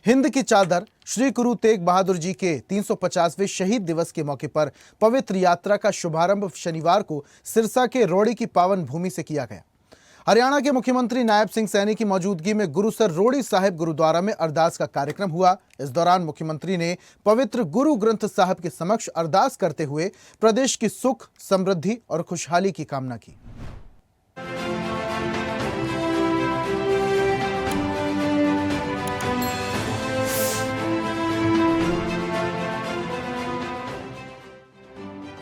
हिंद की चादर श्री गुरु तेग बहादुर जी के 350वें शहीद दिवस के मौके पर पवित्र यात्रा का शुभारंभ शनिवार को सिरसा के रोड़ी की पावन भूमि से किया गया। हरियाणा के मुख्यमंत्री नायब सिंह सैनी की मौजूदगी में गुरुसर रोड़ी साहिब गुरुद्वारा में अरदास का कार्यक्रम हुआ। इस दौरान मुख्यमंत्री ने पवित्र गुरु ग्रंथ साहिब के समक्ष अरदास करते हुए प्रदेश की सुख, समृद्धि और खुशहाली की कामना की।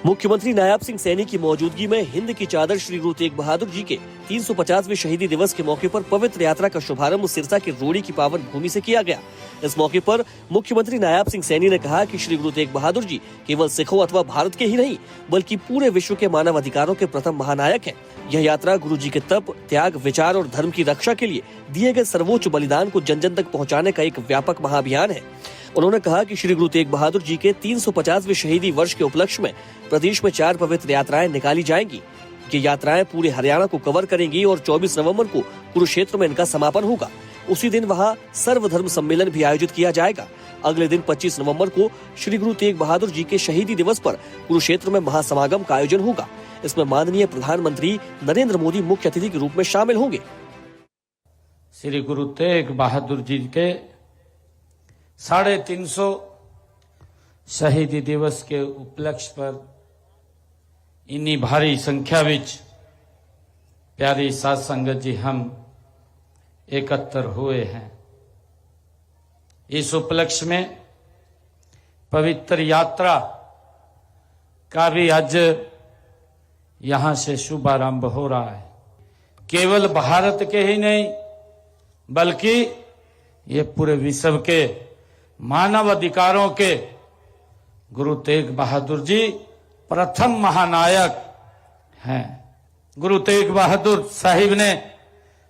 मुख्यमंत्री नायब सिंह सैनी की मौजूदगी में हिंद की चादर श्री गुरु तेग बहादुर जी के 350वें शहीदी दिवस के मौके पर पवित्र यात्रा का शुभारंभ सिरसा के रोड़ी की पावन भूमि से किया गया। इस मौके पर मुख्यमंत्री नायब सिंह सैनी ने कहा कि श्री गुरु तेग बहादुर जी केवल सिखों अथवा भारत के ही नहीं बल्कि पूरे विश्व के मानव अधिकारों के प्रथम महानायक हैं। यह यात्रा गुरु जी के तप, त्याग, विचार और धर्म की रक्षा के लिए दिए गए सर्वोच्च बलिदान को जन जन तक पहुँचाने का एक व्यापक महाअभियान है। उन्होंने कहा कि श्री गुरु तेग बहादुर जी के 350वें शहीदी वर्ष के उपलक्ष्य में प्रदेश में 4 पवित्र यात्राएं निकाली जाएंगी। ये यात्राएं पूरे हरियाणा को कवर करेंगी और 24 नवंबर को कुरुक्षेत्र में इनका समापन होगा। उसी दिन वहां सर्वधर्म सम्मेलन भी आयोजित किया जाएगा। अगले दिन 25 नवंबर को श्री गुरु तेग बहादुर जी के शहीदी दिवस पर कुरुक्षेत्र में महासमागम का आयोजन होगा। इसमें माननीय प्रधानमंत्री नरेंद्र मोदी मुख्य अतिथि के रूप में शामिल होंगे। श्री गुरु तेग बहादुर जी के 350 शहीदी दिवस के उपलक्ष्य पर इन्नी भारी संख्या विच प्यारी साध संगत जी हम एकत्र हुए हैं। इस उपलक्ष्य में पवित्र यात्रा का भी आज यहां से शुभारंभ हो रहा है। केवल भारत के ही नहीं बल्कि ये पूरे विश्व के मानव अधिकारों के गुरु तेग बहादुर जी प्रथम महानायक हैं। गुरु तेग बहादुर साहिब ने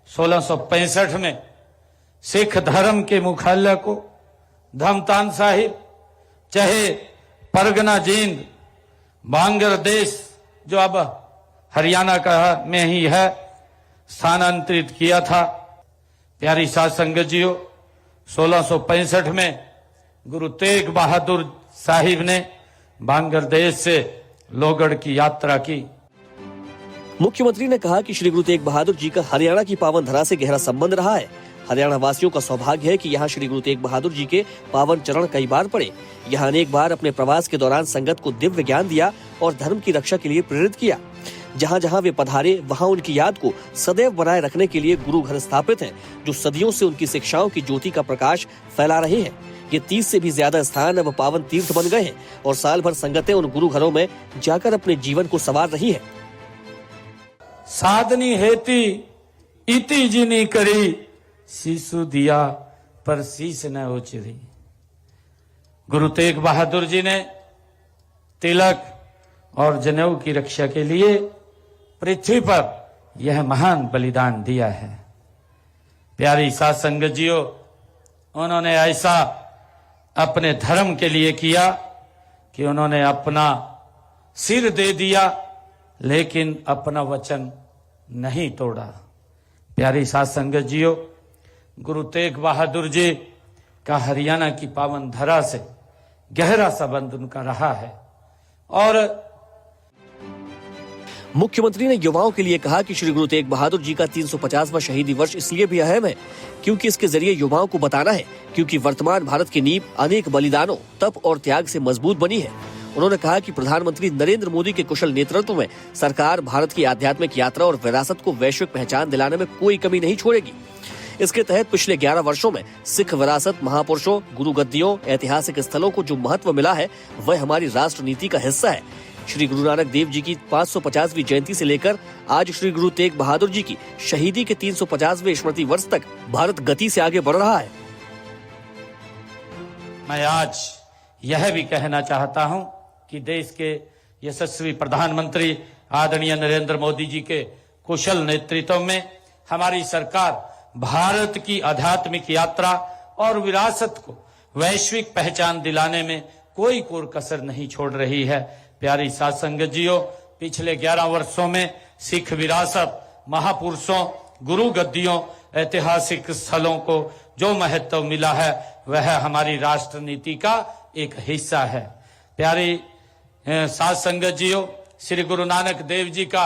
1665 में सिख धर्म के मुख्यालय को धमतान साहिब, चाहे परगना जींद, बांग्लादेश जो अब हरियाणा का में ही है, स्थानांतरित किया था। प्यारी साध संगत जियो, 1665 में गुरु तेग बहादुर साहिब ने बांग्लादेश से लोहगढ़ की यात्रा की। मुख्यमंत्री ने कहा कि श्री गुरु तेग बहादुर जी का हरियाणा की पावन धरा से गहरा संबंध रहा है। हरियाणा वासियों का सौभाग्य है कि यहाँ श्री गुरु तेग बहादुर जी के पावन चरण कई बार पड़े। यहाँ अनेक बार अपने प्रवास के दौरान संगत को दिव्य ज्ञान दिया और धर्म की रक्षा के लिए प्रेरित किया। जहाँ जहाँ वे पधारे वहाँ उनकी याद को सदैव बनाए रखने के लिए गुरु घर स्थापित हैं, जो सदियों से उनकी शिक्षाओं की ज्योति का प्रकाश फैला रहे हैं। ये 30 से भी ज्यादा स्थान अब पावन तीर्थ बन गए हैं और साल भर संगतें उन गुरु घरों में जाकर अपने जीवन को संवार रही हैं। साधनी हेती इति जिनी करी, शीशु दिया पर शीश न उचरी। गुरु तेग बहादुर जी ने तिलक और जनेऊ की रक्षा के लिए पृथ्वी पर यह महान बलिदान दिया है। प्यारी साध संगत जियो, उन्होंने ऐसा अपने धर्म के लिए किया कि उन्होंने अपना सिर दे दिया लेकिन अपना वचन नहीं तोड़ा। प्यारी साध संगत जियो, गुरु तेग बहादुर जी का हरियाणा की पावन धरा से गहरा संबंध उनका रहा है। और मुख्यमंत्री ने युवाओं के लिए कहा कि श्री गुरु तेग बहादुर जी का 350वां शहीदी वर्ष इसलिए भी अहम है क्योंकि इसके जरिए युवाओं को बताना है क्योंकि वर्तमान भारत की नींव अनेक बलिदानों, तप और त्याग से मजबूत बनी है। उन्होंने कहा कि प्रधानमंत्री नरेंद्र मोदी के कुशल नेतृत्व में सरकार भारत की आध्यात्मिक यात्रा और विरासत को वैश्विक पहचान दिलाने में कोई कमी नहीं छोड़ेगी। इसके तहत पिछले 11 वर्षों में सिख विरासत, महापुरुषों, गुरु गद्दियों, ऐतिहासिक स्थलों को जो महत्व मिला है वह हमारी राष्ट्र नीति का हिस्सा है। श्री गुरु नानक देव जी की 550वीं जयंती से लेकर आज श्री गुरु तेग बहादुर जी की शहीदी के 350वें स्मृति वर्ष तक भारत गति से आगे बढ़ रहा है। मैं आज यह भी कहना चाहता हूं कि देश के यशस्वी प्रधानमंत्री आदरणीय नरेंद्र मोदी जी के कुशल नेतृत्व में हमारी सरकार भारत की आध्यात्मिक यात्रा और विरासत को वैश्विक पहचान दिलाने में कोई कोर कसर नहीं छोड़ रही है। प्यारी साध संगत जियो, पिछले 11 वर्षों में सिख विरासत, महापुरुषों, गुरु गद्दियों, ऐतिहासिक स्थलों को जो महत्व मिला है वह हमारी राष्ट्र नीति का एक हिस्सा है। प्यारी साध संगत जियो, श्री गुरु नानक देव जी का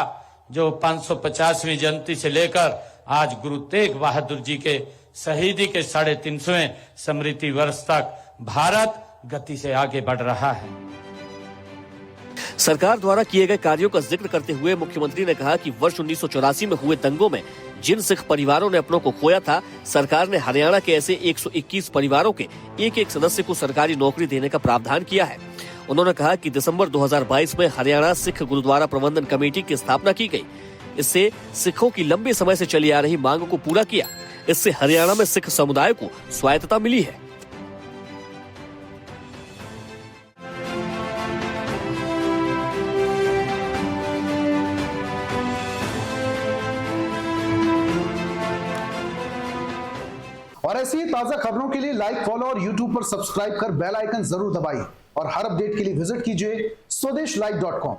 जो 550वीं जयंती से लेकर आज गुरु तेग बहादुर जी के शहीदी के 350वें स्मृति वर्ष तक भारत गति से आगे बढ़ रहा है। सरकार द्वारा किए गए कार्यों का जिक्र करते हुए मुख्यमंत्री ने कहा कि वर्ष 1984 में हुए दंगों में जिन सिख परिवारों ने अपनों को खोया था, सरकार ने हरियाणा के ऐसे 121 परिवारों के एक एक सदस्य को सरकारी नौकरी देने का प्रावधान किया है। उन्होंने कहा कि दिसंबर 2022 में हरियाणा सिख गुरुद्वारा प्रबंधन कमेटी की स्थापना की गई। इससे सिखों की लंबे समय से चली आ रही मांग को पूरा किया। इससे हरियाणा में सिख समुदाय को स्वायत्तता मिली है। और ऐसी ही ताजा खबरों के लिए लाइक, फॉलो और यूट्यूब पर सब्सक्राइब कर बेल आइकन जरूर दबाइए और हर अपडेट के लिए विजिट कीजिए स्वदेशलाइव.com।